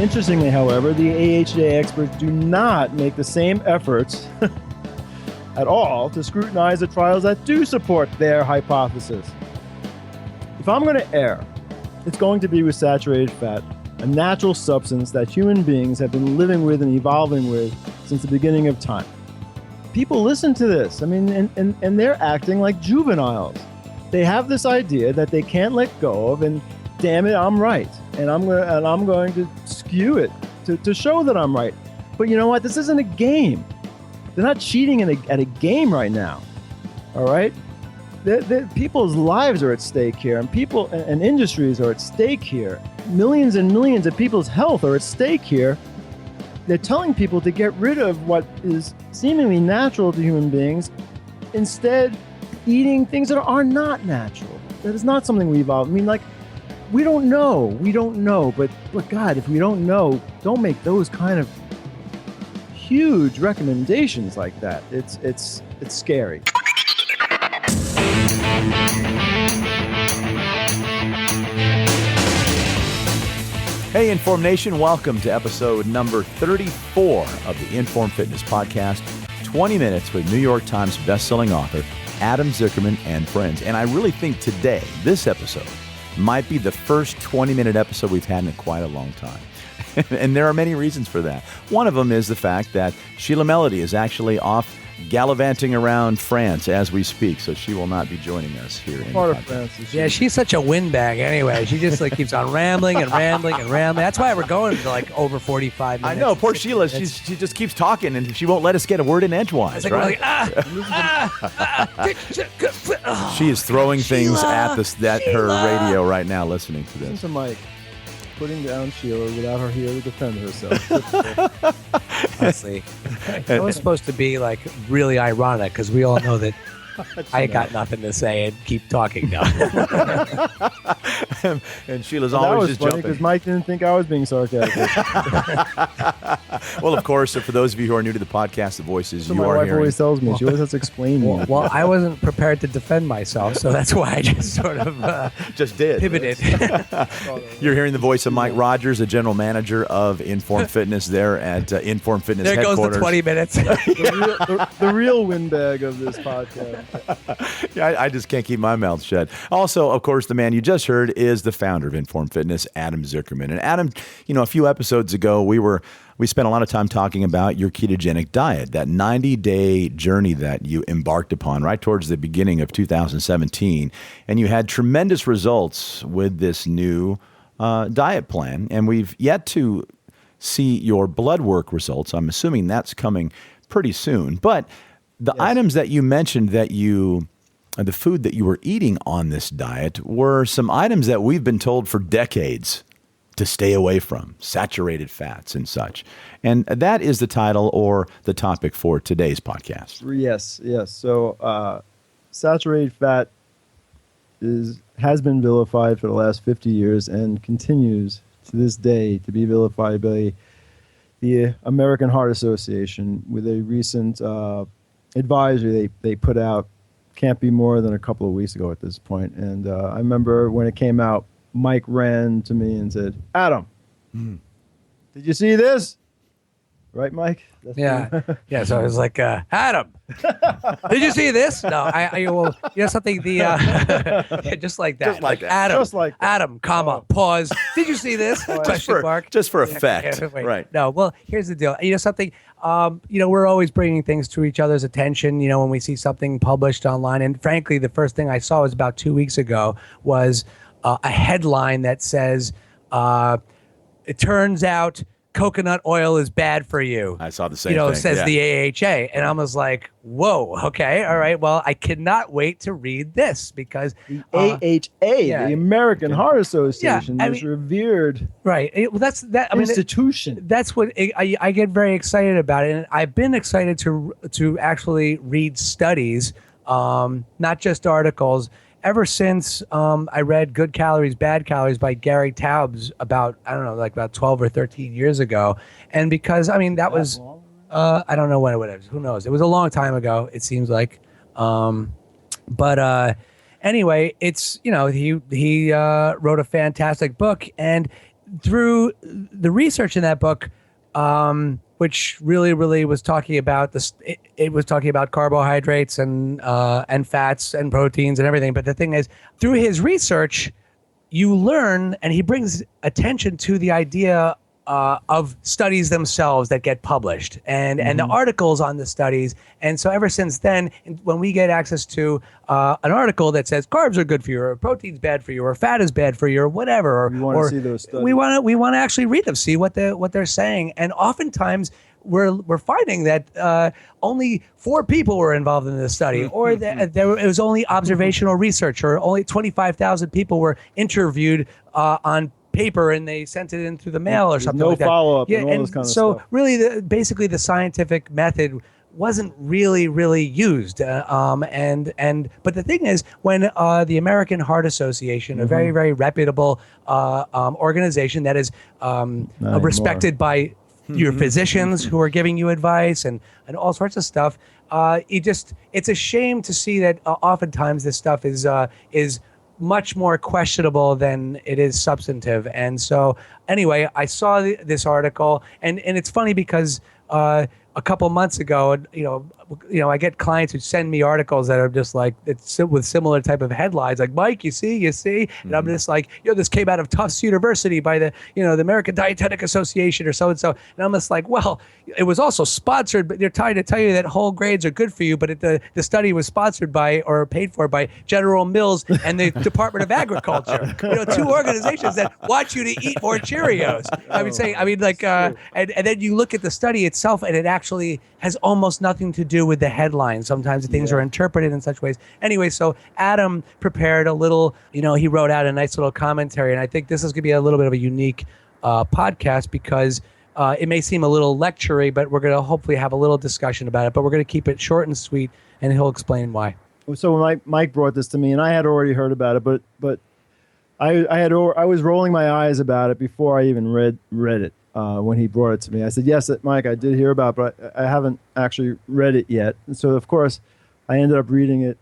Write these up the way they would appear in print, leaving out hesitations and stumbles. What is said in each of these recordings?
Interestingly, however, the AHA experts do not make the same efforts at all to scrutinize the trials that do support their hypothesis. If I'm going to err, it's going to be with saturated fat, a natural substance that human beings have been living with and evolving with since the beginning of time. People listen to this, and they're acting like juveniles. They have this idea that they can't let go of, and damn it, I'm right. And I'm going to skew it to show that I'm right. But you know what? This isn't a game. They're not cheating at a game right now. All right? People's lives are at stake here, and people and industries are at stake here. Millions and millions of people's health are at stake here. They're telling people to get rid of what is seemingly natural to human beings, instead eating things that are not natural. That is not something we evolved. We don't know. But God, if we don't know, don't make those kind of huge recommendations like that. It's scary. Hey, InForm Nation, welcome to episode number 34 of the InForm Fitness Podcast, 20 minutes with New York Times bestselling author Adam Zuckerman and friends. And I really think today, this episode, might be the first 20-minute episode we've had in quite a long time. And there are many reasons for that. One of them is the fact that Sheila Melody is actually off gallivanting around France as we speak, so she will not be joining us here in part of France. Yeah, she's such a windbag anyway. She just keeps on rambling and rambling and rambling. That's why we're going to over 45 minutes. I know, poor Sheila. She just keeps talking and she won't let us get a word in edgewise, right? She is throwing things at her radio right now, listening to this. Listen to Mike putting down Sheila without her here to defend herself. Honestly, it was supposed to be really ironic because we all know that I got nothing to say and keep talking now. And Sheila's always just jumping. Because Mike didn't think I was being sarcastic. Well, of course, for those of you who are new to the podcast, the voices you my are wife hearing. always tells me. She always has to explain me. Well, I wasn't prepared to defend myself, so that's why I just sort of just did pivoted. You're hearing the voice of Mike Rogers, the general manager of InForm Fitness there at InForm Fitness there headquarters. There goes the 20 minutes. the real windbag of this podcast. Yeah, I just can't keep my mouth shut. Also, of course, the man you just heard is the founder of InForm Fitness, Adam Zuckerman. And Adam, a few episodes ago, we spent a lot of time talking about your ketogenic diet, that 90-day journey that you embarked upon right towards the beginning of 2017. And you had tremendous results with this new diet plan. And we've yet to see your blood work results. I'm assuming that's coming pretty soon. But the items that you mentioned the food that you were eating on this diet were some items that we've been told for decades to stay away from, saturated fats and such. And that is the title or the topic for today's podcast. Yes. So saturated fat has been vilified for the last 50 years and continues to this day to be vilified by the American Heart Association with a recent advisory they put out. Can't be more than a couple of weeks ago at this point. And I remember when it came out, Mike ran to me and said, Adam, did you see this? Right, Mike? That's Yeah. So I was like, Adam, did you see this? No, something, just like that. Just like that. Adam, Just like that. Adam, pause. Did you see this? Question mark. Just for effect. Right. No, well, here's the deal. Something, we're always bringing things to each other's attention, when we see something published online. And frankly, the first thing I saw was about 2 weeks ago was a headline that says, it turns out coconut oil is bad for you. I saw the same thing. Says the AHA. And I was like, whoa, okay, all right. Well, I cannot wait to read this because the AHA, the American Heart Association, is revered that's institution. That's what I get very excited about it. And I've been excited to actually read studies, not just articles. Ever since I read Good Calories, Bad Calories by Gary Taubes about 12 or 13 years ago. And because, that was, I don't know when it was. Who knows? It was a long time ago, it seems like. But anyway, it's, he wrote a fantastic book. And through the research in that book, which really was talking about this, it was talking about carbohydrates and fats and proteins and everything. But the thing is, through his research, you learn, and he brings attention to the idea of studies themselves that get published and the articles on the studies. And so ever since then, when we get access to an article that says carbs are good for you, or protein's bad for you, or fat is bad for you, or whatever, We want to see those studies. we want to actually read them, see what they're saying. And oftentimes we're finding that only 4 people were involved in this study, or that it was only observational research, or only 25,000 people were interviewed on paper and they sent it in through the mail or something like that. No follow-up and all this kind of so stuff. really, basically the scientific method wasn't really used. But the thing is, when the American Heart Association, a very reputable organization that is respected by your physicians who are giving you advice and all sorts of stuff, it's a shame to see that oftentimes this stuff is much more questionable than it is substantive. And so anyway, I saw this article, and it's funny because a couple months ago, I get clients who send me articles that are just like, it's with similar type of headlines, like, Mike, you see, and I'm just like, this came out of Tufts University by the American Dietetic Association or so-and-so. And I'm just like, well, it was also sponsored, but they're trying to tell you that whole grains are good for you, but the study was sponsored by or paid for by General Mills and the Department of Agriculture, 2 organizations that want you to eat more Cheerios. And then you look at the study itself, and it actually has almost nothing to do with the headline. Sometimes things are interpreted in such ways. Anyway, so Adam prepared a little, he wrote out a nice little commentary, and I think this is going to be a little bit of a unique podcast because it may seem a little lecture-y, but we're going to hopefully have a little discussion about it, but we're going to keep it short and sweet, and he'll explain why. So when Mike brought this to me, and I had already heard about it, but I was rolling my eyes about it before I even read it. When he brought it to me, I said, yes, Mike, I did hear about it, but I haven't actually read it yet. And so, of course, I ended up reading it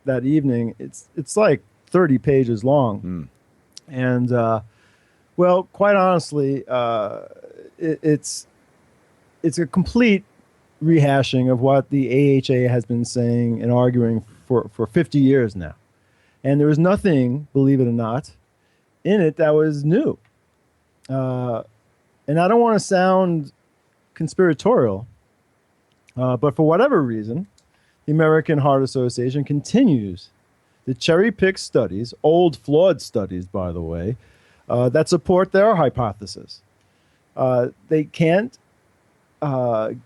that evening. It's like 30 pages long. And, well, quite honestly, it's a complete rehashing of what the AHA has been saying and arguing for 50 years now. And there was nothing, believe it or not, in it that was new. And I don't want to sound conspiratorial, but for whatever reason, the American Heart Association continues to cherry-pick studies, old flawed studies, by the way, that support their hypothesis. They can't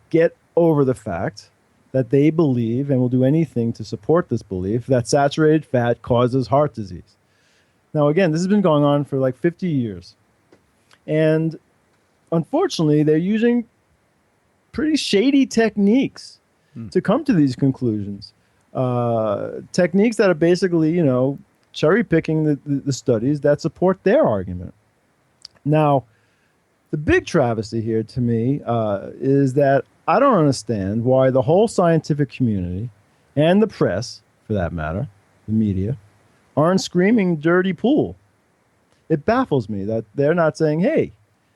get over the fact that they believe, and will do anything to support this belief, that saturated fat causes heart disease. Now, again, this has been going on for like 50 years. And unfortunately, they're using pretty shady techniques to come to these conclusions. Techniques that are basically, cherry picking the studies that support their argument. Now, the big travesty here to me is that I don't understand why the whole scientific community and the press, for that matter, the media, aren't screaming dirty pool. It baffles me that they're not saying, hey,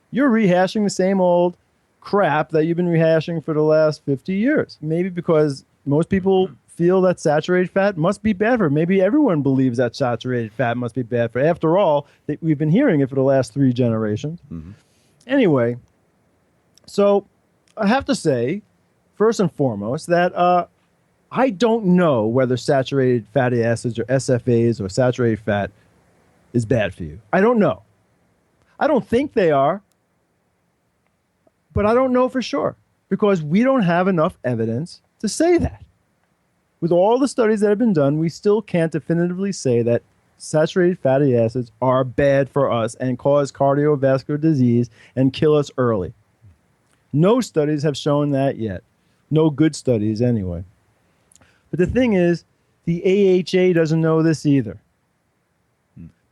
you're rehashing the same old crap that you've been rehashing for the last 50 years. Maybe because most people feel that saturated fat must be bad for it. Maybe everyone believes that saturated fat must be bad for it. After all, we've been hearing it for the last 3 generations. Anyway, so I have to say, first and foremost, that I don't know whether saturated fatty acids or SFAs or saturated fat is bad for you. I don't know. I don't think they are. But I don't know for sure because we don't have enough evidence to say that. With all the studies that have been done, we still can't definitively say that saturated fatty acids are bad for us and cause cardiovascular disease and kill us early. No studies have shown that yet. No good studies anyway. But the thing is, the AHA doesn't know this either.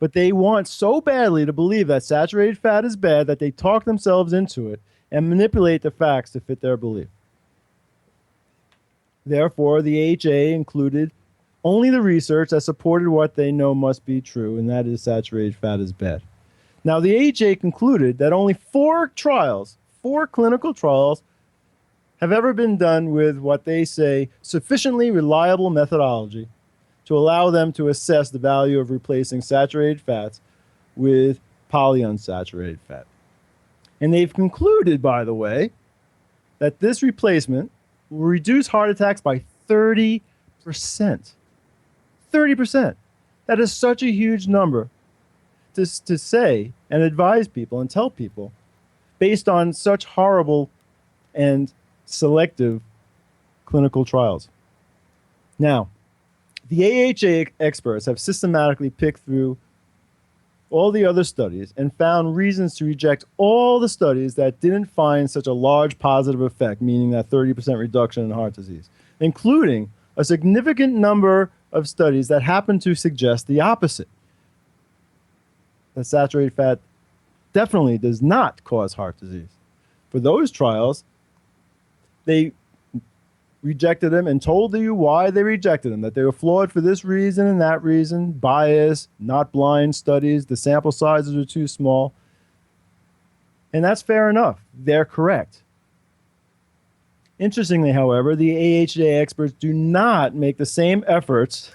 But they want so badly to believe that saturated fat is bad that they talk themselves into it and manipulate the facts to fit their belief. Therefore, the AHA included only the research that supported what they know must be true, and that is saturated fat is bad. Now, the AHA concluded that only four clinical trials, have ever been done with what they say sufficiently reliable methodology to allow them to assess the value of replacing saturated fats with polyunsaturated fat. And they've concluded, by the way, that this replacement will reduce heart attacks by 30%. 30%. That is such a huge number to say and advise people and tell people based on such horrible and selective clinical trials. Now, the AHA experts have systematically picked through all the other studies and found reasons to reject all the studies that didn't find such a large positive effect, meaning that 30% reduction in heart disease, including a significant number of studies that happen to suggest the opposite. That saturated fat definitely does not cause heart disease. For those trials, they rejected them and told you why they rejected them, that they were flawed for this reason and that reason, bias, not blind studies, the sample sizes are too small. And that's fair enough. They're correct. Interestingly, however, the AHA experts do not make the same efforts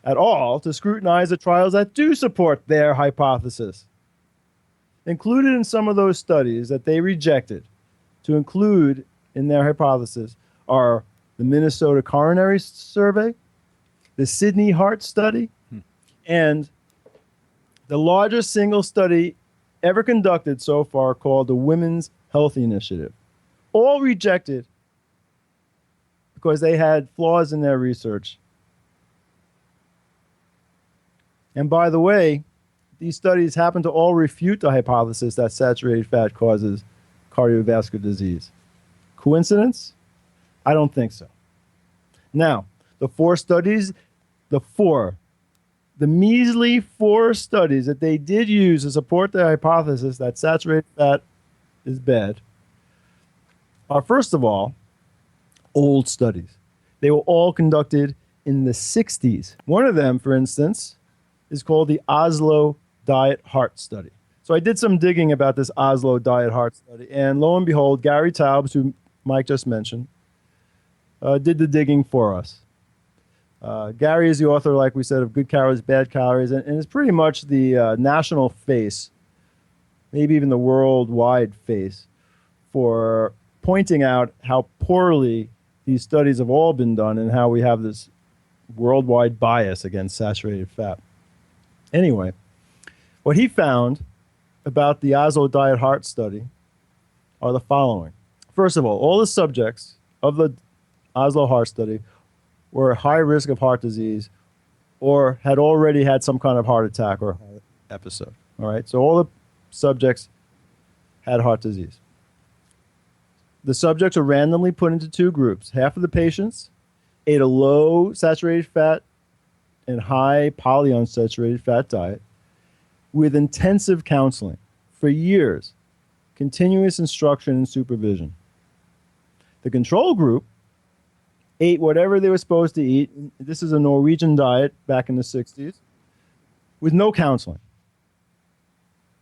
at all to scrutinize the trials that do support their hypothesis. Included in some of those studies that they rejected to include in their hypothesis are the Minnesota Coronary Survey, the Sydney Heart Study, and the largest single study ever conducted so far called the Women's Health Initiative. All rejected because they had flaws in their research. And by the way, these studies happen to all refute the hypothesis that saturated fat causes cardiovascular disease. Coincidence? I don't think so. Now, the measly four studies that they did use to support the hypothesis that saturated fat is bad are, first of all, old studies. They were all conducted in the 60s. One of them, for instance, is called the Oslo Diet Heart Study. So I did some digging about this Oslo Diet Heart Study, and lo and behold, Gary Taubes, who Mike just mentioned, did the digging for us. Gary is the author, like we said, of Good Calories, Bad Calories, and is pretty much the national face, maybe even the worldwide face, for pointing out how poorly these studies have all been done and how we have this worldwide bias against saturated fat. Anyway, what he found about the Oslo Diet Heart Study are the following. First of all the subjects of the Oslo Heart Study were at high risk of heart disease or had already had some kind of heart attack or episode. All right, so all the subjects had heart disease. The subjects were randomly put into two groups. Half of the patients ate a low saturated fat and high polyunsaturated fat diet with intensive counseling for years, continuous instruction and supervision. The control group ate whatever they were supposed to eat. This is a Norwegian diet back in the 60s with no counseling.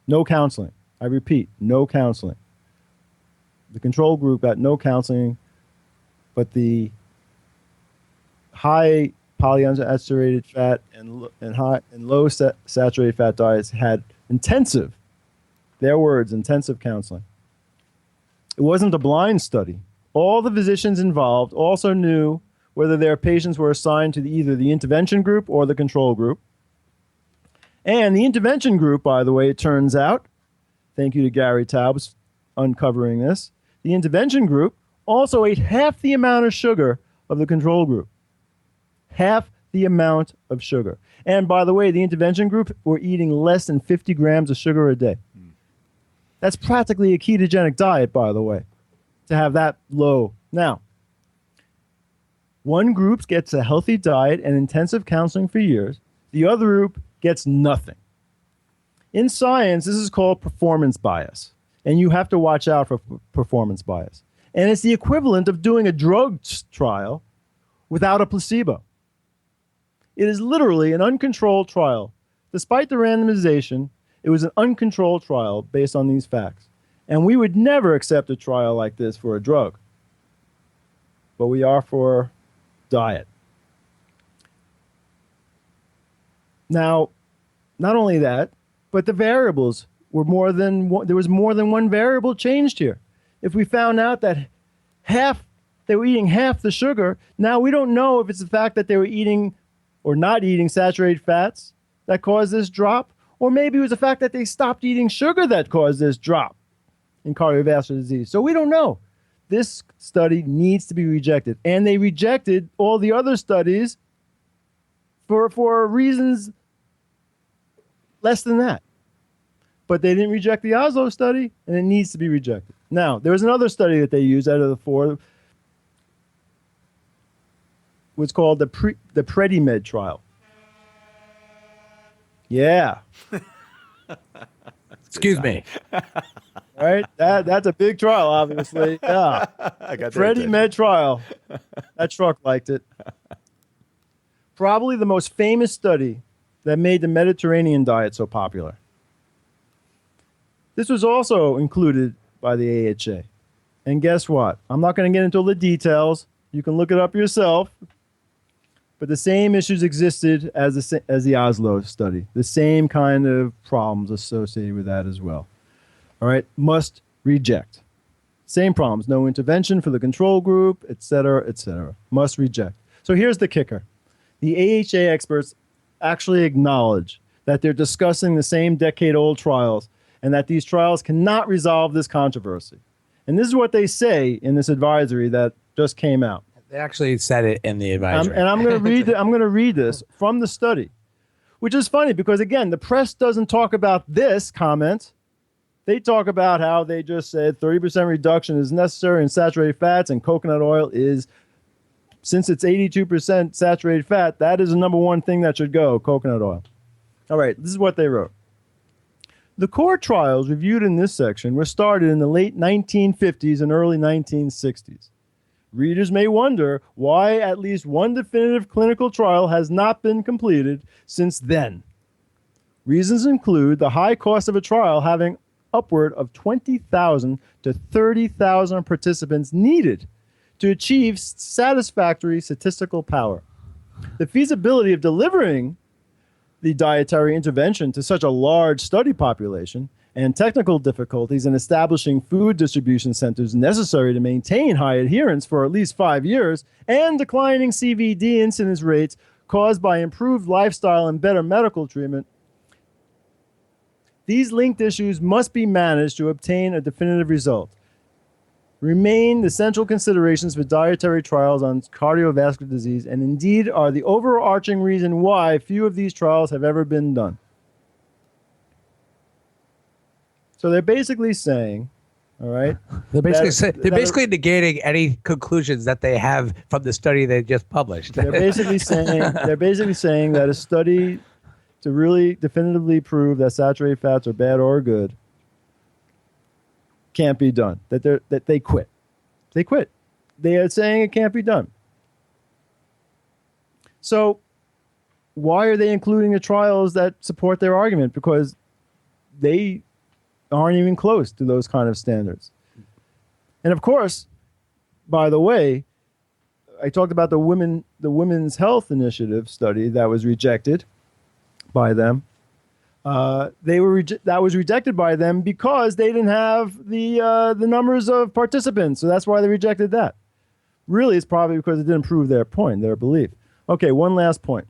No counseling. I repeat, no counseling. The control group got no counseling, but the high polyunsaturated fat and low saturated fat diets had intensive, their words, intensive counseling. It wasn't a blind study. All the physicians involved also knew whether their patients were assigned to either the intervention group or the control group. And the intervention group, by the way, it turns out, thank you to Gary Taubes uncovering this, the intervention group also ate half the amount of sugar of the control group. Half the amount of sugar. And by the way, the intervention group were eating less than 50 grams of sugar a day. That's practically a ketogenic diet, by the way, to have that low. Now, one group gets a healthy diet and intensive counseling for years. The other group gets nothing. In science, this is called performance bias. And you have to watch out for performance bias. And it's the equivalent of doing a drug trial without a placebo. It is literally an uncontrolled trial. Despite the randomization, It was an uncontrolled trial based on these facts. And we would never accept a trial like this for a drug. But we are for diet. Now, not only that, but the variables were more than one, there was more than one variable changed here. If we found out that they were eating half the sugar, now we don't know if it's the fact that they were eating or not eating saturated fats that caused this drop, or maybe it was the fact that they stopped eating sugar that caused this drop in cardiovascular disease. So we don't know. This study needs to be rejected. And they rejected all the other studies for reasons less than that. But they didn't reject the Oslo study, and it needs to be rejected. Now, there was another study that they used out of the four, what's called the Predimed trial. Yeah. Excuse me. Right? That's a big trial, obviously. Yeah. I got Predimed trial. That truck liked it. Probably the most famous study that made the Mediterranean diet so popular. This was also included by the AHA. And guess what? I'm not going to get into all the details. You can look it up yourself. But the same issues existed as the Oslo study. The same kind of problems associated with that as well. All right? Must reject. Same problems. No intervention for the control group, et cetera, et cetera. Must reject. So here's the kicker. The AHA experts actually acknowledge that they're discussing the same decade-old trials and that these trials cannot resolve this controversy. And this is what they say in this advisory that just came out. They actually said it in the advisory. And I'm going to read this from the study, which is funny because, again, the press doesn't talk about this comment. They talk about how they just said 30% reduction is necessary in saturated fats, and coconut oil is, since it's 82% saturated fat, that is the number one thing that should go, coconut oil. All right, this is what they wrote. The core trials reviewed in this section were started in the late 1950s and early 1960s. Readers may wonder why at least one definitive clinical trial has not been completed since then. Reasons include the high cost of a trial having upward of 20,000 to 30,000 participants needed to achieve satisfactory statistical power. The feasibility of delivering the dietary intervention to such a large study population and technical difficulties in establishing food distribution centers necessary to maintain high adherence for at least 5 years, and declining CVD incidence rates caused by improved lifestyle and better medical treatment. These linked issues must be managed to obtain a definitive result. Remain the central considerations for dietary trials on cardiovascular disease, and indeed are the overarching reason why few of these trials have ever been done. So they're basically saying, all right, they're basically negating any conclusions that they have from the study they just published. They're basically saying that a study to really definitively prove that saturated fats are bad or good can't be done. That they quit. They quit. They are saying it can't be done. So why are they including the trials that support their argument? Because they aren't even close to those kind of standards. And of course, by the way, I talked about the Women's Health Initiative study that was rejected by them. That was rejected by them because they didn't have the numbers of participants. So that's why they rejected that. Really, it's probably because it didn't prove their point, their belief. Okay, one last point.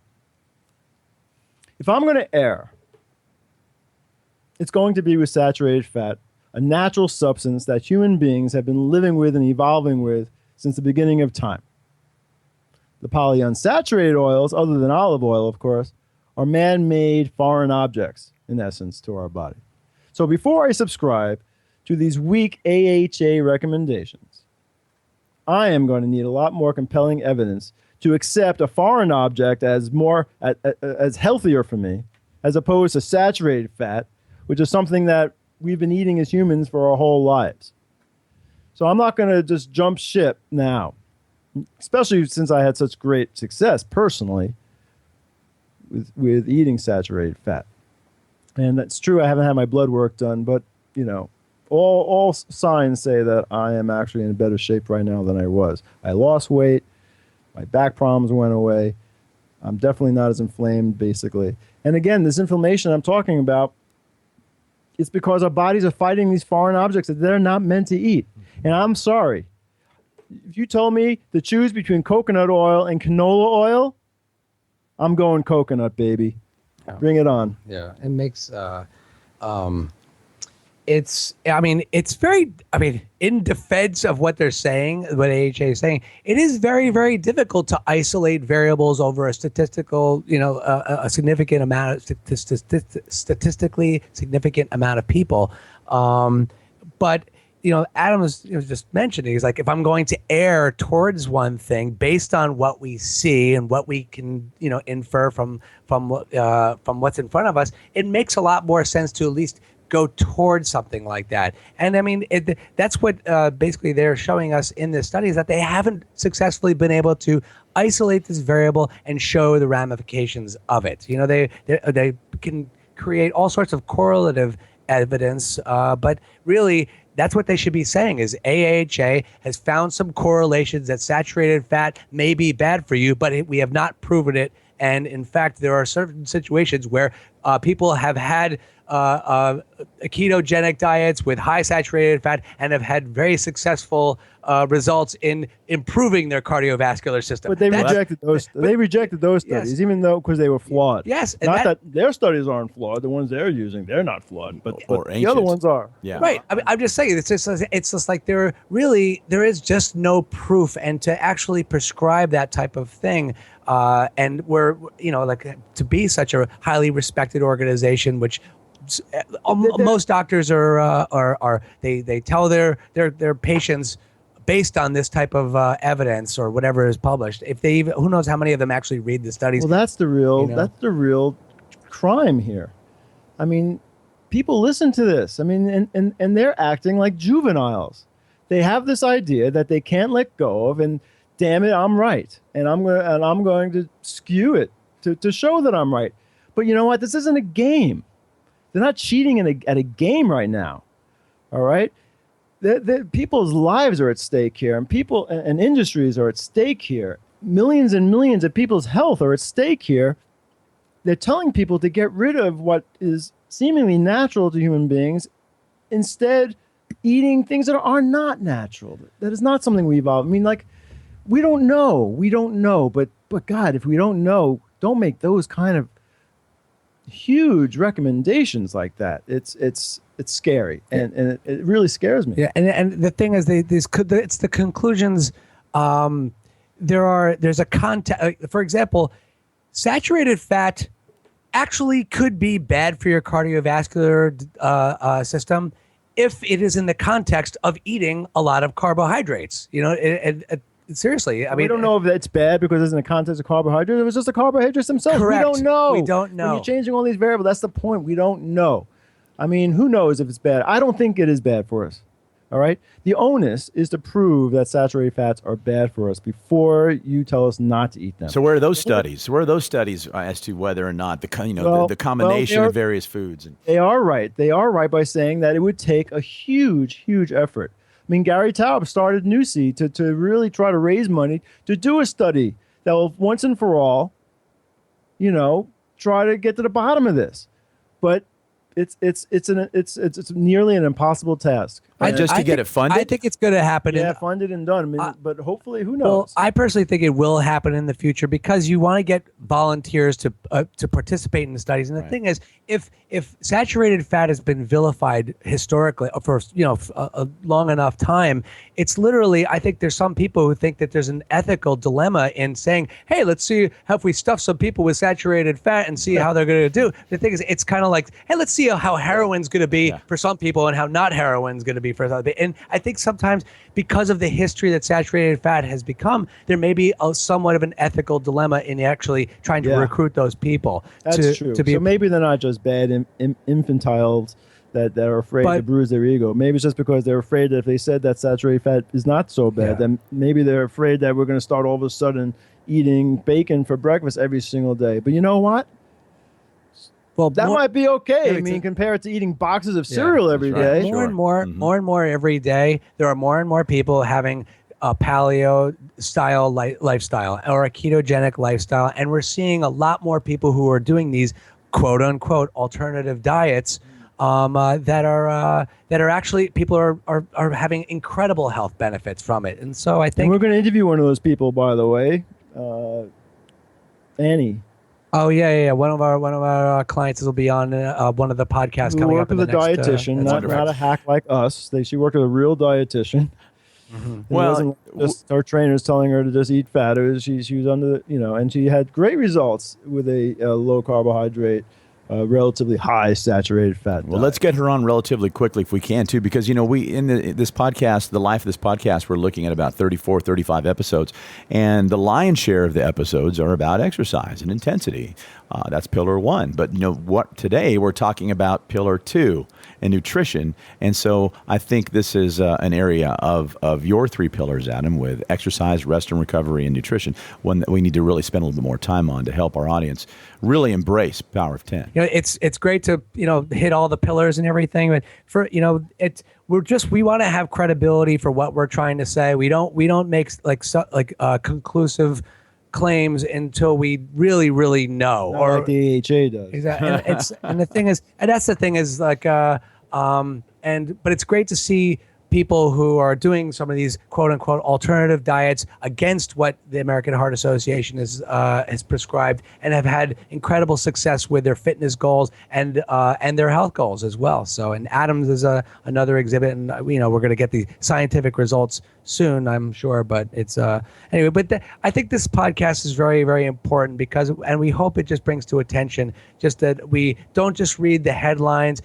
If I'm going to err, it's going to be with saturated fat, a natural substance that human beings have been living with and evolving with since the beginning of time. The polyunsaturated oils, other than olive oil, of course, are man-made foreign objects, in essence, to our body. So before I subscribe to these weak AHA recommendations, I am going to need a lot more compelling evidence to accept a foreign object as healthier for me, as opposed to saturated fat, which is something that we've been eating as humans for our whole lives. So I'm not going to just jump ship now, especially since I had such great success personally with eating saturated fat. And that's true. I haven't had my blood work done, but you know, all signs say that I am actually in better shape right now than I was. I lost weight. My back problems went away. I'm definitely not as inflamed, basically. And again, this inflammation I'm talking about, it's because our bodies are fighting these foreign objects that they're not meant to eat. And I'm sorry. If you told me to choose between coconut oil and canola oil, I'm going coconut, baby. Yeah. Bring it on. Yeah, it makes it's very, in defense of what they're saying, what AHA is saying, it is very, very difficult to isolate variables over a statistical, a significant amount of statistically significant amount of people. But Adam was just mentioning, he's like, if I'm going to err towards one thing based on what we see and what we can, infer from what's in front of us, it makes a lot more sense to at least go towards something like that. And that's what basically they're showing us in this study, is that they haven't successfully been able to isolate this variable and show the ramifications of it. They can create all sorts of correlative evidence, but really that's what they should be saying, is AHA has found some correlations that saturated fat may be bad for you, but we have not proven it. And in fact, there are certain situations where people have had ketogenic diets with high saturated fat and have had very successful results in improving their cardiovascular system. But they rejected those. They rejected those studies, Yes. even though because they were flawed. Yes, and not that their studies aren't flawed. The ones they're using, they're not flawed. But Or the other ancient. ones are. Yeah. Right. I'm just saying, it's just like there is just no proof, and to actually prescribe that type of thing, and we're to be such a highly respected organization, which most doctors are they tell their patients based on this type of evidence or whatever is published. If they even, who knows how many of them actually read the studies. Well, that's the real crime here. I mean, people listen to this. I mean, and they're acting like juveniles. They have this idea that they can't let go of, and damn it, I'm right, and I'm going to skew it to show that I'm right. But you know what? This isn't a game. They're not cheating at a game right now. All right? People's lives are at stake here, and people and industries are at stake here. Millions and millions of people's health are at stake here. They're telling people to get rid of what is seemingly natural to human beings, instead eating things that are not natural. That is not something we evolved. I mean, like, we don't know. But God, if we don't know, don't make those kind of huge recommendations like that. It's scary, and it really scares me. Yeah, and the thing is, it's the conclusions. There's a context. For example, saturated fat actually could be bad for your cardiovascular system if it is in the context of eating a lot of carbohydrates. Seriously, We don't know if it's bad because it's in the context of carbohydrates. It was just the carbohydrates themselves. Correct. We don't know. We don't know. When you're changing all these variables, that's the point. We don't know. I mean, who knows if it's bad? I don't think it is bad for us. All right? The onus is to prove that saturated fats are bad for us before you tell us not to eat them. So where are those studies? Where are those studies as to whether or not the combination of various foods? They are right. They are right by saying that it would take a huge, huge effort. I mean, Gary Taub started Newsy to really try to raise money to do a study that will once and for all, try to get to the bottom of this. But it's nearly an impossible task. To get it funded? I think it's going to happen. Yeah, funded and done. I mean, but hopefully, who knows? Well, I personally think it will happen in the future, because you want to get volunteers to participate in the studies. And the thing is, if saturated fat has been vilified historically for a long enough time, it's literally, I think there's some people who think that there's an ethical dilemma in saying, hey, let's see how, if we stuff some people with saturated fat and see how they're going to do. The thing is, it's kind of like, hey, let's see how heroin's going to be for some people and how not heroin's going to be for other people. And I think sometimes, because of the history that saturated fat has become, there may be somewhat of an ethical dilemma in actually trying to recruit those people. That's true. So maybe they're not just bad infantiles that are afraid to bruise their ego. Maybe it's just because they're afraid that if they said that saturated fat is not so bad, then maybe they're afraid that we're going to start all of a sudden eating bacon for breakfast every single day. But you know what? Well, that more- might be okay. Yeah, I mean, it's- compared to eating boxes of cereal every that's right. day. more and more every day. There are more and more people having a paleo style lifestyle or a ketogenic lifestyle, and we're seeing a lot more people who are doing these quote unquote alternative diets that are actually people are having incredible health benefits from it. And so I And think we're going to interview one of those people, by the way, Annie. Oh yeah. One of our clients will be on one of the podcasts Who coming worked up in with the a next. dietitian, that's not a hack like us. She worked with a real dietitian. It Well, wasn't just our trainers telling her to just eat fat. It was she was under and she had great results with a low carbohydrate, relatively high saturated fat. Well, diet. let's get her on relatively quickly if we can, too, because, we in this podcast, the life of this podcast, we're looking at about 34, 35 episodes, and the lion's share of the episodes are about exercise and intensity. That's pillar 1. But, today we're talking about pillar 2 and nutrition. And so I think this is an area of your 3 pillars, Adam, with exercise, rest and recovery, and nutrition, one that we need to really spend a little bit more time on to help our audience really embrace Power of 10. It's great to hit all the pillars and everything, but for we want to have credibility for what we're trying to say. We don't make conclusive claims until we really know. Not like the AHA does. Exactly. And the thing is, and that's the thing is but it's great to see people who are doing some of these quote unquote alternative diets against what the American Heart Association has prescribed and have had incredible success with their fitness goals and their health goals as well. So, and Adams is another exhibit, and we're going to get the scientific results soon, I'm sure. But it's anyway. But I think this podcast is very, very important and we hope it just brings to attention just that we don't just read the headlines.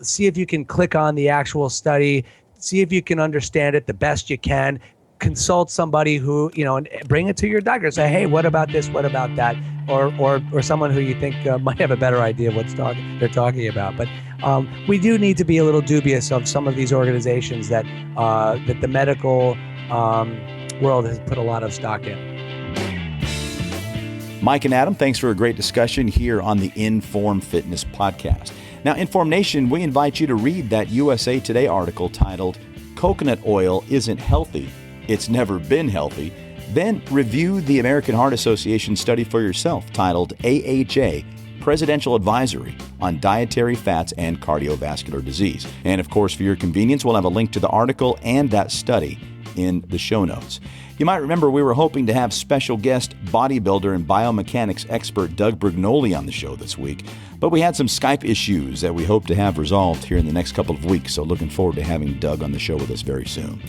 See if you can click on the actual study. See if you can understand it the best you can. Consult somebody who, and bring it to your doctor. Say, hey, what about this? What about that? Or someone who you think might have a better idea of they're talking about. But we do need to be a little dubious of some of these organizations that the medical world has put a lot of stock in. Mike and Adam, thanks for a great discussion here on the InForm Fitness Podcast. Now, InForm Nation, we invite you to read that USA Today article titled, "Coconut Oil Isn't Healthy, It's Never Been Healthy." Then review the American Heart Association study for yourself titled AHA, Presidential Advisory on Dietary Fats and Cardiovascular Disease. And of course, for your convenience, we'll have a link to the article and that study in the show notes. You might remember we were hoping to have special guest bodybuilder and biomechanics expert Doug Brignoli on the show this week, but we had some Skype issues that we hope to have resolved here in the next couple of weeks, so looking forward to having Doug on the show with us very soon.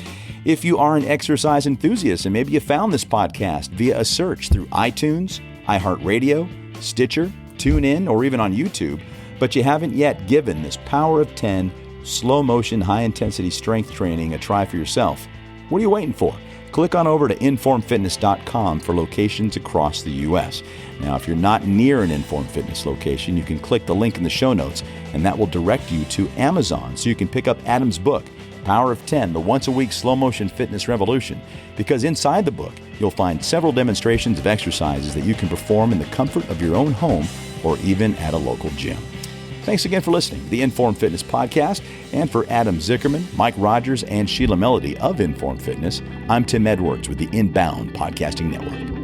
If you are an exercise enthusiast and maybe you found this podcast via a search through iTunes, iHeartRadio, Stitcher, TuneIn, or even on YouTube, but you haven't yet given this Power of 10 slow motion high intensity strength training a try for yourself, what are you waiting for? Click on over to informfitness.com for locations across the U.S. Now, if you're not near an InForm Fitness location, you can click the link in the show notes, and that will direct you to Amazon so you can pick up Adam's book, Power of 10, the once-a-week slow-motion fitness revolution, because inside the book, you'll find several demonstrations of exercises that you can perform in the comfort of your own home or even at a local gym. Thanks again for listening to the InForm Fitness Podcast. And for Adam Zickerman, Mike Rogers, and Sheila Melody of InForm Fitness, I'm Tim Edwards with the Inbound Podcasting Network.